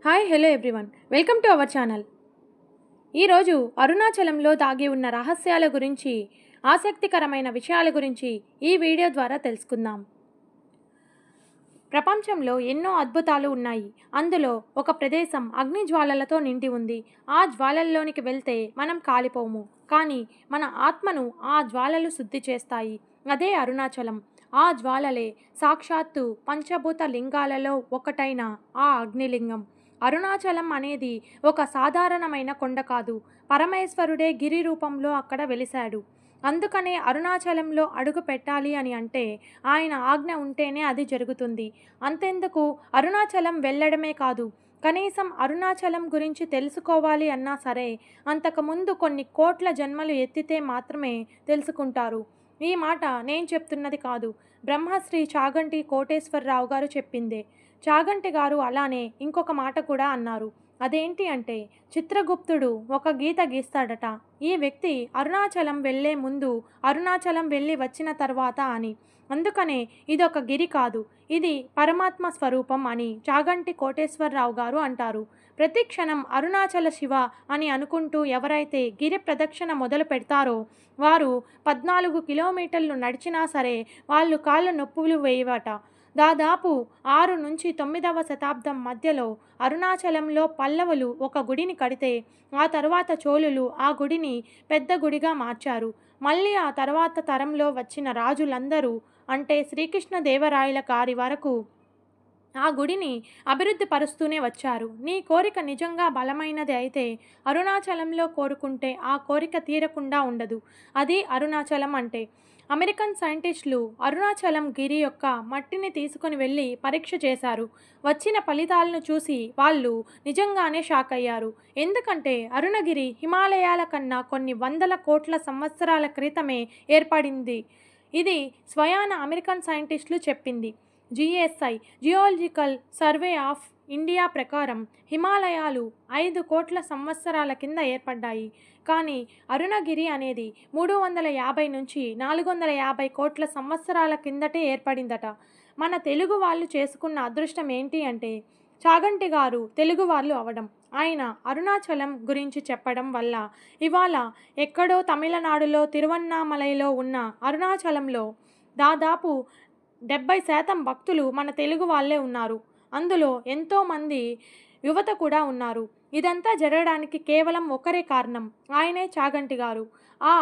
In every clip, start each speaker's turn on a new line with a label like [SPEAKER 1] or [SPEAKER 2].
[SPEAKER 1] Hi hello everyone, welcome to our channel. ఈరోజు అరుణాచలంలో దాగి ఉన్న రహస్యాల గురించి, ఆసక్తికరమైన విషయాల గురించి ఈ వీడియో ద్వారా తెలుసుకుందాం. ప్రపంచంలో ఎన్నో అద్భుతాలు ఉన్నాయి. అందులో ఒక ప్రదేశం అగ్ని జ్వాలలతో నిండి ఉంది. ఆ జ్వాలల్లోనికి వెళ్తే మనం కాలిపోము, కానీ మన ఆత్మను ఆ జ్వాలలు శుద్ధి చేస్తాయి. అదే అరుణాచలం. ఆ జ్వాలలే సాక్షాత్తు పంచభూత లింగాలలో ఒకటైన ఆ అగ్నిలింగం. అరుణాచలం అనేది ఒక సాధారణమైన కొండ కాదు, పరమేశ్వరుడే గిరి రూపంలో అక్కడ వెలిశాడు. అందుకనే అరుణాచలంలో అడుగు పెట్టాలి అని అంటే ఆయన ఆజ్ఞ ఉంటేనే అది జరుగుతుంది. అంతెందుకు, అరుణాచలం వెళ్ళడమే కాదు, కనీసం అరుణాచలం గురించి తెలుసుకోవాలి అన్నా సరే అంతకుముందు కొన్ని కోట్ల జన్మలు ఎత్తితే మాత్రమే తెలుసుకుంటారు. ఈ మాట నేను చెప్తున్నది కాదు, బ్రహ్మశ్రీ చాగంటి కోటేశ్వరరావు గారు చెప్పిందే. చాగంటి గారు అలానే ఇంకొక మాట కూడా అన్నారు. అదేంటి అంటే, చిత్రగుప్తుడు ఒక గీత గీస్తాడట, ఈ వ్యక్తి అరుణాచలం వెళ్ళే ముందు, అరుణాచలం వెళ్ళి వచ్చిన తర్వాత అని. అందుకనే ఇదొక గిరి కాదు, ఇది పరమాత్మ స్వరూపం అని చాగంటి కోటేశ్వరరావు గారు అంటారు. ప్రతి క్షణం అరుణాచల శివ అని అనుకుంటూ ఎవరైతే గిరి ప్రదక్షిణ మొదలు పెడతారో వారు 14 కిలోమీటర్లు నడిచినా సరే వాళ్ళు కాళ్ళు నొప్పులు వేయవట. దాదాపు 6 నుంచి 9వ శతాబ్దం మధ్యలో అరుణాచలంలో పల్లవులు ఒక గుడిని కడితే ఆ తర్వాత చోళులు ఆ గుడిని పెద్ద గుడిగా మార్చారు. మళ్ళీ ఆ తర్వాత తరంలో వచ్చిన రాజులందరూ, అంటే శ్రీకృష్ణదేవరాయల గారి వరకు ఆ గుడిని అభివృద్ధి పరుస్తూనే వచ్చారు. నీ కోరిక నిజంగా బలమైనది అయితే అరుణాచలంలో కోరుకుంటే ఆ కోరిక తీరకుండా ఉండదు. అది అరుణాచలం అంటే. అమెరికన్ సైంటిస్టులు అరుణాచలం గిరి యొక్క మట్టిని తీసుకుని వెళ్ళి పరీక్ష చేశారు. వచ్చిన ఫలితాలను చూసి వాళ్ళు నిజంగానే షాక్ అయ్యారు. ఎందుకంటే అరుణగిరి హిమాలయాల కన్నా కొన్ని వందల కోట్ల సంవత్సరాల క్రితమే ఏర్పడింది. ఇది స్వయాన అమెరికన్ సైంటిస్టులు చెప్పింది. GSI geological survey of India ప్రకారం హిమాలయాలు 5 కోట్ల సంవత్సరాల కింద ఏర్పడ్డాయి. కానీ అరుణగిరి అనేది 350 నుంచి 450 కోట్ల సంవత్సరాల కిందటే ఏర్పడిందట. మన తెలుగు వాళ్ళు చేసుకున్న అదృష్టం ఏంటి అంటే, చాగంటి గారు తెలుగు వాళ్ళు అవడం. ఆయన అరుణాచలం గురించి చెప్పడం వల్ల ఇవాళ ఎక్కడో తమిళనాడులో తిరువన్నామలైలో ఉన్న అరుణాచలంలో దాదాపు 70% భక్తులు మన తెలుగు వాళ్ళే ఉన్నారు. అందులో ఎంతోమంది యువత కూడా ఉన్నారు. ఇదంతా జరగడానికి కేవలం ఒకరే కారణం, ఆయనే చాగంటి గారు. ఆ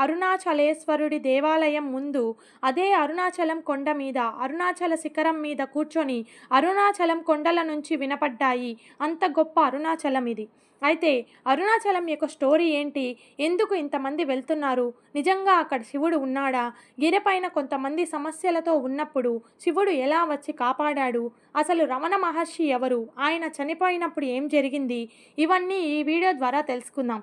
[SPEAKER 1] అరుణాచలేశ్వరుడి దేవాలయం ముందు, అదే అరుణాచలం కొండ మీద, అరుణాచల శిఖరం మీద కూర్చొని అరుణాచలం కొండల నుంచి వినపడ్డాయి అంత గొప్ప అరుణాచలం ఇది. అయితే అరుణాచలం యొక్క స్టోరీ ఏంటి, ఎందుకు ఇంతమంది వెళ్తున్నారు, నిజంగా అక్కడ శివుడు ఉన్నాడా, గిరిపైన కొంతమంది సమస్యలతో ఉన్నప్పుడు శివుడు ఎలా వచ్చి కాపాడాడు, అసలు రమణ మహర్షి ఎవరు, ఆయన చనిపోయినప్పుడు ఏం జరిగింది, ఇవన్నీ ఈ వీడియో ద్వారా తెలుసుకుందాం.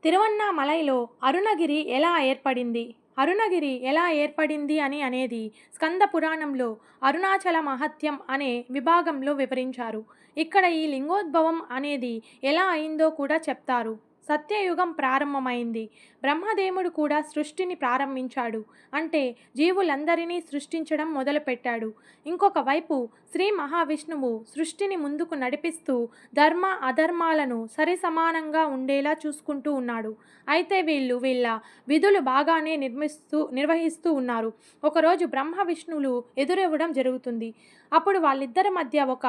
[SPEAKER 1] తిరువన్నామలైలో అరుణగిరి ఎలా ఏర్పడింది, అరుణగిరి ఎలా ఏర్పడింది అనేది స్కంద పురాణంలో అరుణాచల మహత్యం అనే విభాగంలో వివరించారు. ఇక్కడ ఈ లింగోద్భవం అనేది ఎలా అయిందో కూడా చెప్తారు. సత్యయుగం ప్రారంభమైంది. బ్రహ్మదేవుడు కూడా సృష్టిని ప్రారంభించాడు, అంటే జీవులందరినీ సృష్టించడం మొదలుపెట్టాడు. ఇంకొక వైపు శ్రీ మహావిష్ణువు సృష్టిని ముందుకు నడిపిస్తూ ధర్మ అధర్మాలను సరిసమానంగా ఉండేలా చూసుకుంటూ ఉన్నాడు. అయితే వీళ్ళ విధులు బాగానే నిర్వహిస్తూ ఉన్నారు. ఒకరోజు బ్రహ్మ విష్ణువులు ఎదురవ్వడం జరుగుతుంది. అప్పుడు వాళ్ళిద్దరి మధ్య ఒక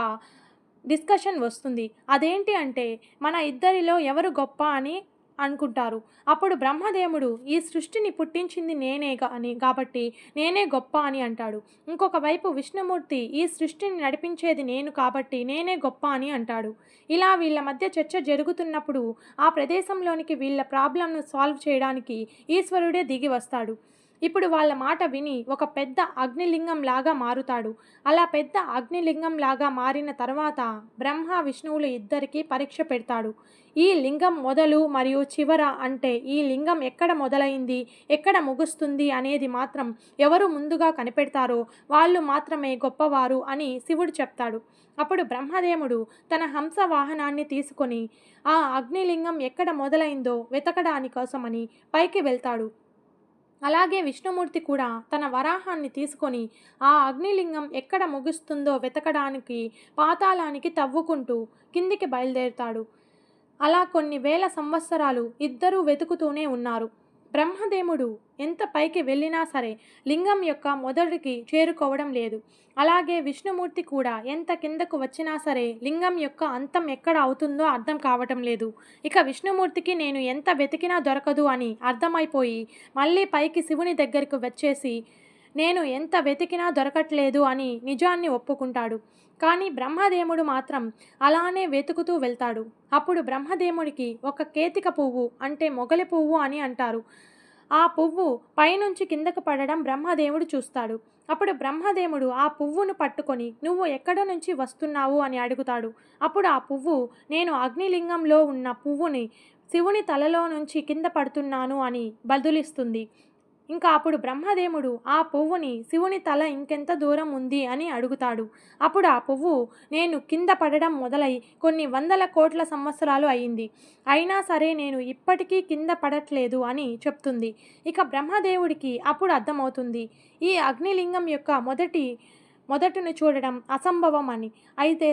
[SPEAKER 1] డిస్కషన్ వస్తుంది. అదేంటి అంటే, మన ఇద్దరిలో ఎవరు గొప్ప అని అనుకుంటారు. అప్పుడు బ్రహ్మదేవుడు ఈ సృష్టిని పుట్టించింది నేనే కాబట్టి నేనే గొప్ప అని అంటాడు. ఇంకొక వైపు విష్ణుమూర్తి ఈ సృష్టిని నడిపించేది నేను కాబట్టి నేనే గొప్ప అని అంటాడు. ఇలా వీళ్ళ మధ్య చర్చ జరుగుతున్నప్పుడు ఆ ప్రదేశంలోనికి వీళ్ళ ప్రాబ్లంను సాల్వ్ చేయడానికి ఈశ్వరుడే దిగి వస్తాడు. ఇప్పుడు వాళ్ళ మాట విని ఒక పెద్ద అగ్నిలింగం లాగా మారుతాడు. అలా పెద్ద అగ్నిలింగం లాగా మారిన తర్వాత బ్రహ్మ విష్ణువులు ఇద్దరికీ పరీక్ష పెడతాడు. ఈ లింగం మొదలు మరియు చివర, అంటే ఈ లింగం ఎక్కడ మొదలైంది ఎక్కడ ముగుస్తుంది అనేది మాత్రం ఎవరు ముందుగా కనిపెడతారో వాళ్ళు మాత్రమే గొప్పవారు అని శివుడు చెప్తాడు. అప్పుడు బ్రహ్మదేవుడు తన హంస వాహనాన్ని తీసుకొని ఆ అగ్నిలింగం ఎక్కడ మొదలైందో వెతకడాని కోసమని పైకి వెళ్తాడు. అలాగే విష్ణుమూర్తి కూడా తన వరాహాన్ని తీసుకొని ఆ అగ్నిలింగం ఎక్కడ ముగుస్తుందో వెతకడానికి పాతాళానికి తవ్వుకుంటూ కిందికి బయలుదేరుతాడు. అలా కొన్ని వేల సంవత్సరాలు ఇద్దరూ వెతుకుతూనే ఉన్నారు. బ్రహ్మదేవుడు ఎంత పైకి వెళ్ళినా సరే లింగం యొక్క మొదటికి చేరుకోవడం లేదు. అలాగే విష్ణుమూర్తి కూడా ఎంత కిందకు వచ్చినా సరే లింగం యొక్క అంతం ఎక్కడ అవుతుందో అర్థం కావటం లేదు. ఇక విష్ణుమూర్తికి నేను ఎంత వెతికినా దొరకదు అని అర్థమైపోయి మళ్ళీ పైకి శివుని దగ్గరకు వచ్చేసి నేను ఎంత వెతికినా దొరకట్లేదు అని నిజాన్ని ఒప్పుకుంటాడు. కానీ బ్రహ్మదేవుడు మాత్రం అలానే వెతుకుతూ వెళ్తాడు. అప్పుడు బ్రహ్మదేవుడికి ఒక కేతిక పువ్వు అంటే మొగలి పువ్వు అని అంటారు. ఆ పువ్వు పైనుంచి కిందకు పడడం బ్రహ్మదేవుడు చూస్తాడు. అప్పుడు బ్రహ్మదేవుడు ఆ పువ్వును పట్టుకొని నువ్వు ఎక్కడ నుంచి వస్తున్నావు అని అడుగుతాడు. అప్పుడు ఆ పువ్వు నేను అగ్నిలింగంలో ఉన్న పువ్వుని శివుని తలలో నుంచి కింద పడుతున్నాను అని బదులిస్తుంది. ఇంకా అప్పుడు బ్రహ్మదేవుడు ఆ పువ్వుని శివుని తల ఇంకెంత దూరం ఉంది అని అడుగుతాడు. అప్పుడు ఆ పువ్వు నేను కింద పడడం మొదలై కొన్ని వందల కోట్ల సంవత్సరాలు అయింది, అయినా సరే నేను ఇప్పటికీ కింద పడట్లేదు అని చెప్తుంది. ఇక బ్రహ్మదేవుడికి అప్పుడు అర్థమవుతుంది ఈ అగ్నిలింగం యొక్క మొదటిని చూడడం అసంభవం అని. అయితే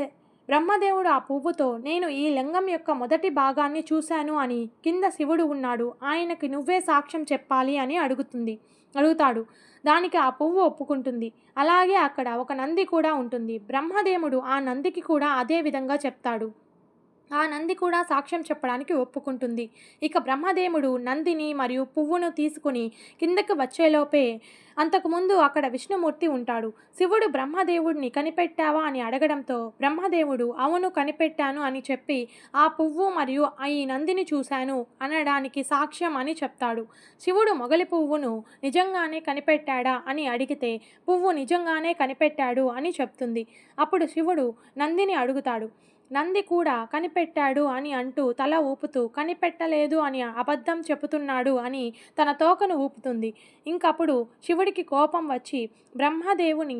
[SPEAKER 1] బ్రహ్మదేవుడు ఆ పువ్వుతో నేను ఈ లింగం యొక్క మొదటి భాగాన్ని చూశాను అని, కింద శివుడు ఉన్నాడు ఆయనకి నువ్వే సాక్ష్యం చెప్పాలి అని అడుగుతాడు. దానికి ఆ పువ్వు ఒప్పుకుంటుంది. అలాగే అక్కడ ఒక నంది కూడా ఉంటుంది. బ్రహ్మదేవుడు ఆ నందికి కూడా అదే విధంగా చెప్తాడు. ఆ నంది కూడా సాక్ష్యం చెప్పడానికి ఒప్పుకుంటుంది. ఇక బ్రహ్మదేవుడు నందిని మరియు పువ్వును తీసుకుని కిందకి వచ్చేలోపే అంతకుముందు అక్కడ విష్ణుమూర్తి ఉంటాడు. శివుడు బ్రహ్మదేవుడిని కనిపెట్టావా అని అడగడంతో బ్రహ్మదేవుడు అవును కనిపెట్టాను అని చెప్పి ఆ పువ్వు మరియు ఈ నందిని చూశాను అనడానికి సాక్ష్యం అని చెప్తాడు. శివుడు మొగలి పువ్వును నిజంగానే కనిపెట్టాడా అని అడిగితే పువ్వు నిజంగానే కనిపెట్టాడు అని చెప్తుంది. అప్పుడు శివుడు నందిని అడుగుతాడు. నంది కూడా కనిపెట్టాడు అని అంటూ తల ఊపుతూ కనిపెట్టలేదు అని అబద్ధం చెబుతున్నాడు అని తన తోకను ఊపుతుంది. ఇంకప్పుడు శివుడికి కోపం వచ్చి బ్రహ్మదేవుని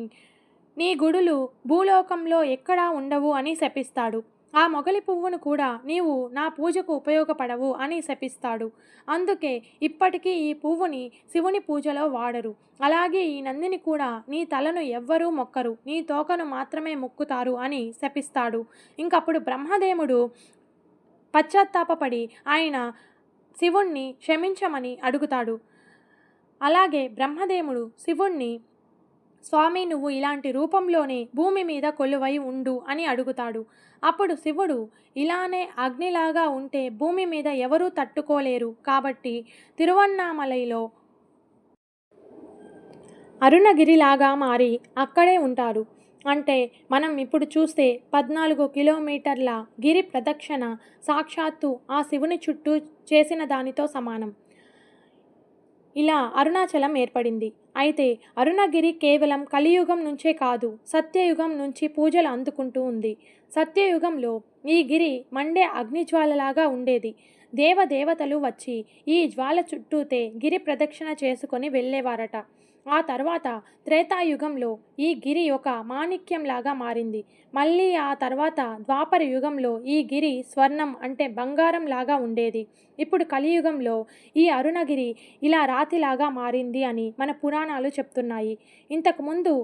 [SPEAKER 1] నీ గుడులు భూలోకంలో ఎక్కడా ఉండవు అని శపిస్తాడు. ఆ మొగలి పువ్వును కూడా నీవు నా పూజకు ఉపయోగపడవు అని శపిస్తాడు. అందుకే ఇప్పటికీ ఈ పువ్వుని శివుని పూజలో వాడరు. అలాగే ఈ నందిని కూడా నీ తలను ఎవ్వరూ మొక్కరు, నీ తోకను మాత్రమే మొక్కుతారు అని శపిస్తాడు. ఇంకప్పుడు బ్రహ్మదేవుడు పశ్చాత్తాపపడి ఆయన శివుణ్ణి క్షమించమని అడుగుతాడు. అలాగే బ్రహ్మదేవుడు శివుణ్ణి స్వామి నువ్వు ఇలాంటి రూపంలోనే భూమి మీద కొలువై ఉండు అని అడుగుతాడు. అప్పుడు శివుడు ఇలానే అగ్నిలాగా ఉంటే భూమి మీద ఎవరూ తట్టుకోలేరు కాబట్టి తిరువన్నామలైలో అరుణగిరిలాగా మారి అక్కడే ఉంటారు. అంటే మనం ఇప్పుడు చూస్తే 14 కిలోమీటర్ల గిరి ప్రదక్షిణ సాక్షాత్తు ఆ శివుని చుట్టూ చేసిన దానితో సమానం. ఇలా అరుణాచలం ఏర్పడింది. అయితే అరుణగిరి కేవలం కలియుగం నుంచే కాదు సత్యయుగం నుంచి పూజలు అందుకుంటూ ఉంది. సత్యయుగంలో ఈ గిరి మండే అగ్నిజ్వాలలాగా ఉండేది. దేవదేవతలు వచ్చి ఈ జ్వాల చుట్టూతే గిరి ప్రదక్షిణ చేసుకొని వెళ్ళేవారట. ఆ తర్వాత త్రేతాయుగంలో ఈ గిరి ఒక మాణిక్యంలాగా మారింది. మళ్ళీ ఆ తర్వాత ద్వాపర యుగంలో ఈ గిరి స్వర్ణం అంటే బంగారం లాగా ఉండేది. ఇప్పుడు కలియుగంలో ఈ అరుణగిరి ఇలా రాతిలాగా మారింది అని మన పురాణాలు చెప్తున్నాయి. ఇంతకుముందు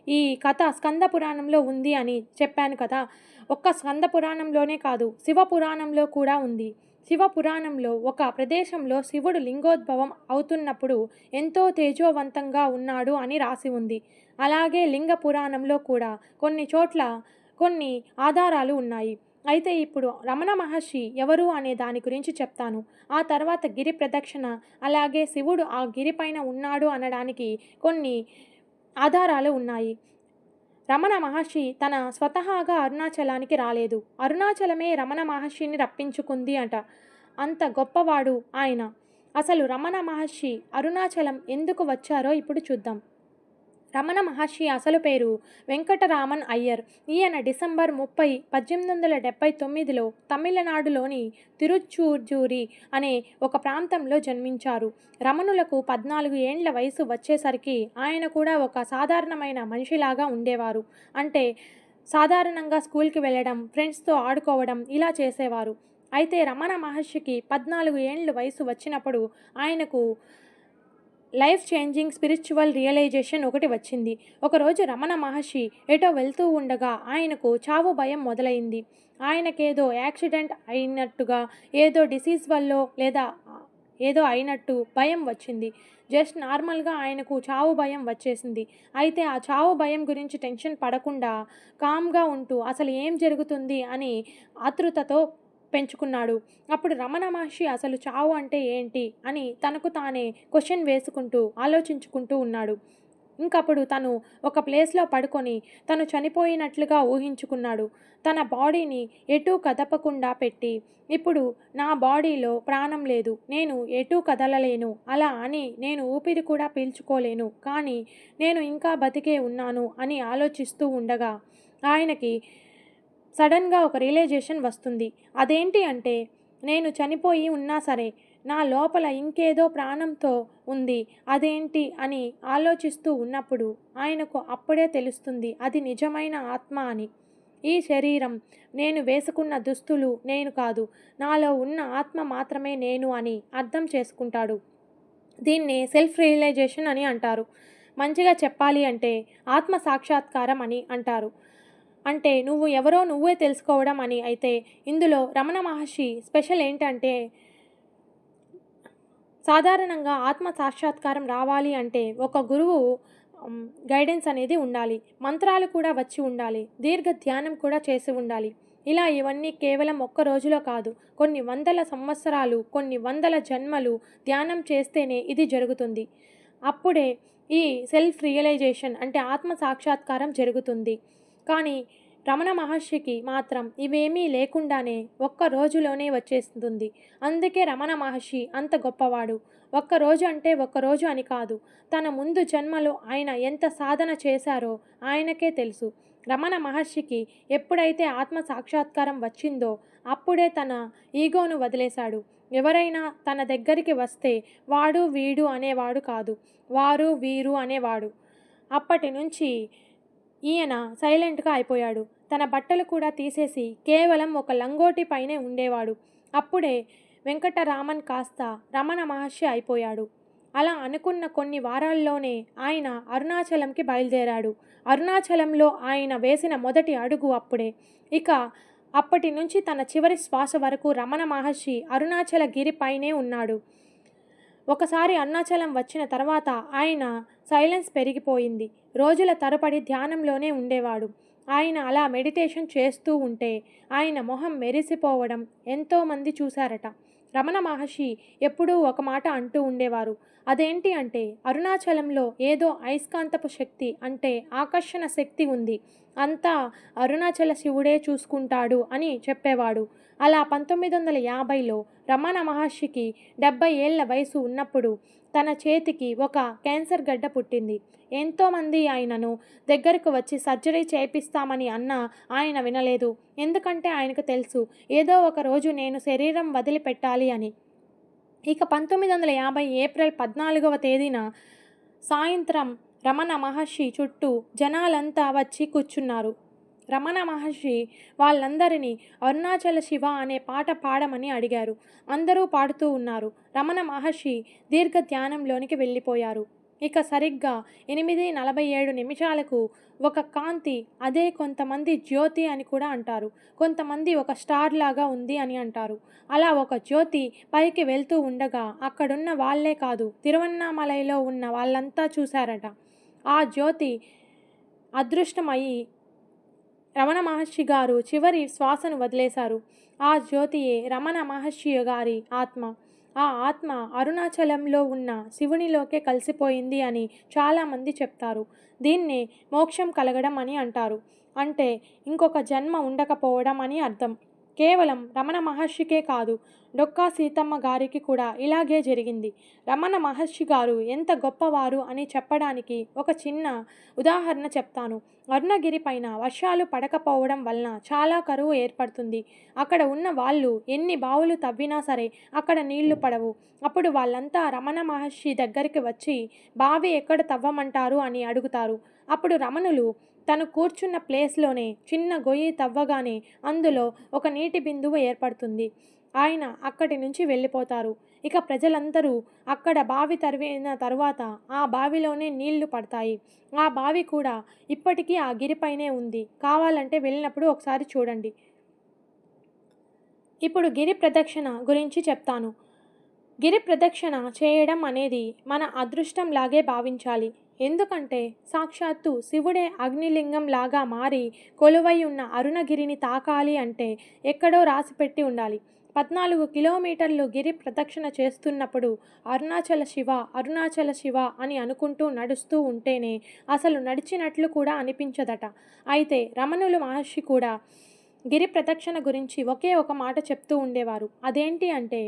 [SPEAKER 1] ఈ కథ స్కంద పురాణంలో ఉంది అని చెప్పాను కదా. ఒక్క స్కంద పురాణంలోనే కాదు శివ పురాణంలో కూడా ఉంది. శివ పురాణంలో ఒక ప్రదేశంలో శివుడు లింగోద్భవం అవుతున్నప్పుడు ఎంతో తేజోవంతంగా ఉన్నాడు అని రాసి ఉంది. అలాగే లింగ పురాణంలో కూడా కొన్ని చోట్ల కొన్ని ఆధారాలు ఉన్నాయి. అయితే ఇప్పుడు రమణ మహర్షి ఎవరు అనే దాని గురించి చెప్తాను. ఆ తర్వాత గిరి ప్రదక్షిణ అలాగే శివుడు ఆ గిరిపైన ఉన్నాడు అనడానికి కొన్ని ఆధారాలు ఉన్నాయి. రమణ మహర్షి తన స్వతహాగా అరుణాచలానికి రాలేదు. అరుణాచలమే రమణ మహర్షిని రప్పించుకుంది అంట. అంత గొప్పవాడు ఆయన. అసలు రమణ మహర్షి అరుణాచలం ఎందుకు వచ్చారో ఇప్పుడు చూద్దాం. రమణ మహర్షి అసలు పేరు వెంకటరామన్ అయ్యర్. ఈయన డిసెంబర్ 30, 1879లో తమిళనాడులోని తిరుచ్చూర్జూరి అనే ఒక ప్రాంతంలో జన్మించారు. రమణులకు 14 ఏండ్ల వయసు వచ్చేసరికి ఆయన కూడా ఒక సాధారణమైన మనిషిలాగా ఉండేవారు. అంటే సాధారణంగా స్కూల్కి వెళ్ళడం, ఫ్రెండ్స్తో ఆడుకోవడం ఇలా చేసేవారు. అయితే రమణ మహర్షికి 14 ఏండ్ల వయసు వచ్చినప్పుడు ఆయనకు లైఫ్ చేంజింగ్ స్పిరిచువల్ రియలైజేషన్ ఒకటి వచ్చింది. ఒకరోజు రమణ మహర్షి ఎటో వెళ్తూ ఉండగా ఆయనకు చావు భయం మొదలైంది. ఆయనకేదో యాక్సిడెంట్ అయినట్టుగా, ఏదో డిసీజ్ వల్లో లేదా ఏదో అయినట్టు భయం వచ్చింది. జస్ట్ నార్మల్గా ఆయనకు చావు భయం వచ్చేసింది. అయితే ఆ చావు భయం గురించి టెన్షన్ పడకుండా కామ్గా ఉంటూ అసలు ఏం జరుగుతుంది అని ఆతృతతో పెంచుకున్నాడు. అప్పుడు రమణ మహర్షి అసలు చావు అంటే ఏంటి అని తనకు తానే క్వశ్చన్ వేసుకుంటూ ఆలోచించుకుంటూ ఉన్నాడు. ఇంకప్పుడు తను ఒక ప్లేస్లో పడుకొని తను చనిపోయినట్లుగా ఊహించుకున్నాడు. తన బాడీని ఎటూ కదపకుండా పెట్టి, ఇప్పుడు నా బాడీలో ప్రాణం లేదు, నేను ఎటూ కదలలేను, అలా అని నేను ఊపిరి కూడా పీల్చుకోలేను, కానీ నేను ఇంకా బతికే ఉన్నాను అని ఆలోచిస్తూ ఉండగా ఆయనకి సడన్గా ఒక రియలైజేషన్ వస్తుంది. అదేంటి అంటే, నేను చనిపోయి ఉన్నా సరే నా లోపల ఇంకేదో ప్రాణంతో ఉంది, అదేంటి అని ఆలోచిస్తూ ఉన్నప్పుడు ఆయనకు అప్పుడే తెలుస్తుంది అది నిజమైన ఆత్మ అని. ఈ శరీరం, నేను వేసుకున్న దుస్తులు నేను కాదు, నాలో ఉన్న ఆత్మ మాత్రమే నేను అని అర్థం చేసుకుంటాడు. దీన్నే సెల్ఫ్ రియలైజేషన్ అని అంటారు. మంచిగా చెప్పాలి అంటే ఆత్మ సాక్షాత్కారం అని అంటారు. అంటే నువ్వు ఎవరో నువ్వే తెలుసుకోవడం అని. అయితే ఇందులో రమణ మహర్షి స్పెషల్ ఏంటంటే, సాధారణంగా ఆత్మ సాక్షాత్కారం రావాలి అంటే ఒక గురువు గైడెన్స్ అనేది ఉండాలి. మంత్రాలు కూడా వచ్చి ఉండాలి. దీర్ఘ ధ్యానం కూడా చేసి ఉండాలి. ఇలా ఇవన్నీ కేవలం ఒక్క రోజులో కాదు, కొన్ని వందల సంవత్సరాలు, కొన్ని వందల జన్మలు ధ్యానం చేస్తేనే ఇది జరుగుతుంది. అప్పుడే ఈ సెల్ఫ్ రియలైజేషన్ అంటే ఆత్మ సాక్షాత్కారం జరుగుతుంది. కానీ రమణ మహర్షికి మాత్రం ఇవేమీ లేకుండానే ఒక్క రోజులోనే వచ్చేస్తుంది. అందుకే రమణ మహర్షి అంత గొప్పవాడు. ఒక్కరోజు అంటే ఒక్కరోజు అని కాదు, తన ముందు జన్మలో ఆయన ఎంత సాధన చేశారో ఆయనకే తెలుసు. రమణ మహర్షికి ఎప్పుడైతే ఆత్మ సాక్షాత్కారం వచ్చిందో అప్పుడే తన ఈగోను వదిలేశాడు. ఎవరైనా తన దగ్గరికి వస్తే వాడు వీడు అనేవాడు కాదు, వారు వీరు అనేవాడు. అప్పటి నుంచి ఈయన సైలెంట్గా అయిపోయాడు. తన బట్టలు కూడా తీసేసి కేవలం ఒక లంగోటి పైనే ఉండేవాడు. అప్పుడే వెంకటరామన్ కాస్త రమణ మహర్షి అయిపోయాడు. అలా అనుకున్న కొన్ని వారాల్లోనే ఆయన అరుణాచలంకి బయలుదేరాడు. అరుణాచలంలో ఆయన వేసిన మొదటి అడుగు అప్పుడే. ఇక అప్పటి నుంచి తన చివరి శ్వాస వరకు రమణ మహర్షి అరుణాచల గిరిపైనే ఉన్నాడు. ఒకసారి అరుణాచలం వచ్చిన తర్వాత ఆయన సైలెన్స్ పెరిగిపోయింది. రోజుల తరబడి ధ్యానంలోనే ఉండేవాడు. ఆయన అలా మెడిటేషన్ చేస్తూ ఉంటే ఆయన మొహం మెరిసిపోవడం ఎంతోమంది చూశారట. రమణ మహర్షి ఎప్పుడూ ఒక మాట అంటూ ఉండేవారు. అదేంటి అంటే, అరుణాచలంలో ఏదో అయస్కాంతపు శక్తి అంటే ఆకర్షణ శక్తి ఉంది, అంతా అరుణాచల శివుడే చూసుకుంటాడు అని చెప్పేవాడు. అలా 1950లో రమణ మహర్షికి 70 ఏళ్ల వయసు ఉన్నప్పుడు తన చేతికి ఒక క్యాన్సర్ గడ్డ పుట్టింది. ఎంతోమంది ఆయనను దగ్గరకు వచ్చి సర్జరీ చేయిస్తామని అన్నా ఆయన వినలేదు. ఎందుకంటే ఆయనకు తెలుసు, ఏదో ఒక రోజు నేను శరీరం వదిలిపెట్టాలి అని. ఇక 1950 ఏప్రిల్ 14వ తేదీన సాయంత్రం రమణ మహర్షి చుట్టూ జనాలంతా వచ్చి కూర్చున్నారు. రమణ మహర్షి వాళ్ళందరినీ అరుణాచల శివ అనే పాట పాడమని అడిగారు. అందరూ పాడుతూ ఉన్నారు. రమణ మహర్షి దీర్ఘ ధ్యానంలోనికి వెళ్ళిపోయారు. ఇక సరిగ్గా 8:47 ఒక కాంతి, అదే కొంతమంది జ్యోతి అని కూడా అంటారు, కొంతమంది ఒక స్టార్ లాగా ఉంది అని అంటారు. అలా ఒక జ్యోతి పైకి వెళ్తూ ఉండగా అక్కడున్న వాళ్ళే కాదు, తిరువన్నామలైలో ఉన్న వాళ్ళంతా చూశారట. ఆ జ్యోతి అదృష్టమయ్యి రమణ మహర్షి గారు చివరి శ్వాసను వదిలేశారు. ఆ జ్యోతియే రమణ మహర్షి గారి ఆత్మ. ఆ ఆత్మ అరుణాచలంలో ఉన్న శివునిలోకే కలిసిపోయింది అని చాలామంది చెప్తారు. దీన్నే మోక్షం కలగడం అని అంటారు. అంటే ఇంకొక జన్మ ఉండకపోవడం అని అర్థం. కేవలం రమణ మహర్షికే కాదు, డొక్కా సీతమ్మ గారికి కూడా ఇలాగే జరిగింది. రమణ మహర్షి గారు ఎంత గొప్పవారు అని చెప్పడానికి ఒక చిన్న ఉదాహరణ చెప్తాను. అరుణగిరి పైన వర్షాలు పడకపోవడం వలన చాలా కరువు ఏర్పడుతుంది. అక్కడ ఉన్న వాళ్ళు ఎన్ని బావులు తవ్వినా సరే అక్కడ నీళ్లు పడవు. అప్పుడు వాళ్ళంతా రమణ మహర్షి దగ్గరికి వచ్చి బావి ఎక్కడ తవ్వమంటారు అని అడుగుతారు. అప్పుడు రమణులు తను కూర్చున్న ప్లేస్లోనే చిన్న గొయ్యి తవ్వగానే అందులో ఒక నీటి బిందువు ఏర్పడుతుంది. ఆయన అక్కడి నుంచి వెళ్ళిపోతారు. ఇక ప్రజలందరూ అక్కడ బావి తవ్విన తరువాత ఆ బావిలోనే నీళ్లు పడతాయి. ఆ బావి కూడా ఇప్పటికీ ఆ గిరిపైనే ఉంది. కావాలంటే వెళ్ళినప్పుడు ఒకసారి చూడండి. ఇప్పుడు గిరి ప్రదక్షిణ గురించి చెప్తాను. గిరి ప్రదక్షిణ చేయడం అనేది మన అదృష్టం లాగే భావించాలి. ఎందుకంటే సాక్షాత్తు శివుడే అగ్నిలింగం లాగా మారి కొలువై ఉన్న అరుణగిరిని తాకాలి అంటే ఎక్కడో రాసిపెట్టి ఉండాలి. 14 కిలోమీటర్లు గిరి ప్రదక్షిణ చేస్తున్నప్పుడు అరుణాచల శివ, అరుణాచల శివ అని అనుకుంటూ నడుస్తూ ఉంటేనే అసలు నడిచినట్లు కూడా అనిపించదట. అయితే రమణులు మహర్షి కూడా గిరి ప్రదక్షిణ గురించి ఒకే ఒక మాట చెప్తూ ఉండేవారు. అదేంటి అంటే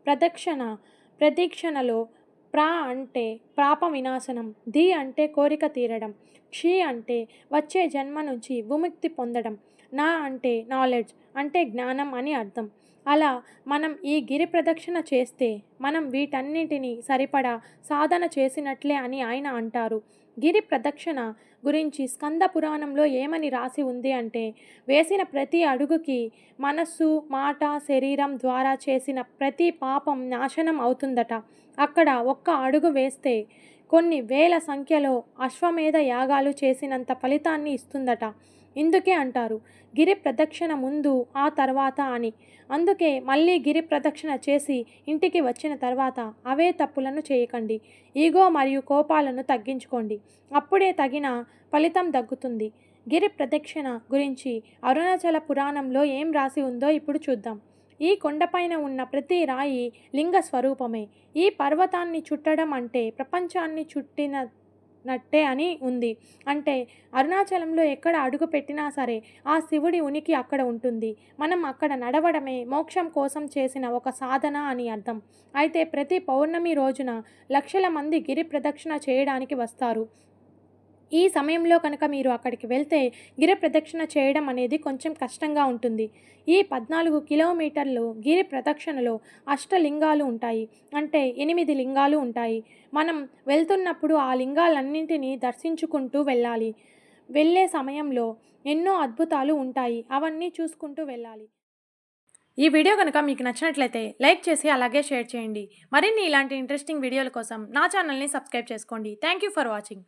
[SPEAKER 1] ప్రదక్షిణ ప్రదక్షిణలో అంటే పాప వినాశనం, ధి అంటే కోరిక తీరడం, క్షి అంటే వచ్చే జన్మ నుంచి విముక్తి పొందడం, నా అంటే నాలెడ్జ్ అంటే జ్ఞానం అని అర్థం. అలా మనం ఈ గిరి ప్రదక్షిణ చేస్తే మనం వీటన్నిటిని సరిపడా సాధన చేసినట్లే అని ఆయన అంటారు. గిరి ప్రదక్షిణ గురించి స్కంద పురాణంలో ఏమని రాసి ఉంది అంటే వేసిన ప్రతి అడుగుకి మనస్సు, మాట, శరీరం ద్వారా చేసిన ప్రతి పాపం నాశనం అవుతుందట. అక్కడ ఒక్క అడుగు వేస్తే కొన్ని వేల సంఖ్యలో అశ్వమేధ యాగాలు చేసినంత ఫలితాన్ని ఇస్తుందట. ఇందుకే అంటారు గిరి ప్రదక్షిణ ముందు ఆ తర్వాత అని. అందుకే మళ్ళీ గిరి ప్రదక్షిణ చేసి ఇంటికి వచ్చిన తర్వాత అవే తప్పులను చేయకండి. ఈగో మరియు కోపాలను తగ్గించుకోండి. అప్పుడే తగిన ఫలితం దక్కుతుంది. గిరి ప్రదక్షిణ గురించి అరుణాచల పురాణంలో ఏం రాసి ఉందో ఇప్పుడు చూద్దాం. ఈ కొండపైన ఉన్న ప్రతి రాయి లింగ స్వరూపమే. ఈ పర్వతాన్ని చుట్టడం అంటే ప్రపంచాన్ని చుట్టినట్టే అని ఉంది. అంటే అరుణాచలంలో ఎక్కడ అడుగు పెట్టినా సరే ఆ శివుడి ఉనికి అక్కడ ఉంటుంది. మనం అక్కడ నడవడమే మోక్షం కోసం చేసిన ఒక సాధన అని అర్థం. అయితే ప్రతి పౌర్ణమి రోజున లక్షల మంది గిరి ప్రదక్షిణ చేయడానికి వస్తారు. ఈ సమయంలో కనుక మీరు అక్కడికి వెళ్తే గిరి ప్రదక్షిణ చేయడం అనేది కొంచెం కష్టంగా ఉంటుంది. ఈ 14 కిలోమీటర్లు గిరి ప్రదక్షిణలో అష్టలింగాలు ఉంటాయి. అంటే 8 లింగాలు ఉంటాయి. మనం వెళ్తున్నప్పుడు ఆ లింగాలన్నింటినీ దర్శించుకుంటూ వెళ్ళాలి. వెళ్ళే సమయంలో ఎన్నో అద్భుతాలు ఉంటాయి. అవన్నీ చూసుకుంటూ వెళ్ళాలి. ఈ వీడియో కనుక మీకు నచ్చినట్లయితే లైక్ చేసి అలాగే షేర్ చేయండి. మరిన్ని ఇలాంటి ఇంట్రెస్టింగ్ వీడియోల కోసం నా ఛానల్ని సబ్స్క్రైబ్ చేసుకోండి. Thank you for watching.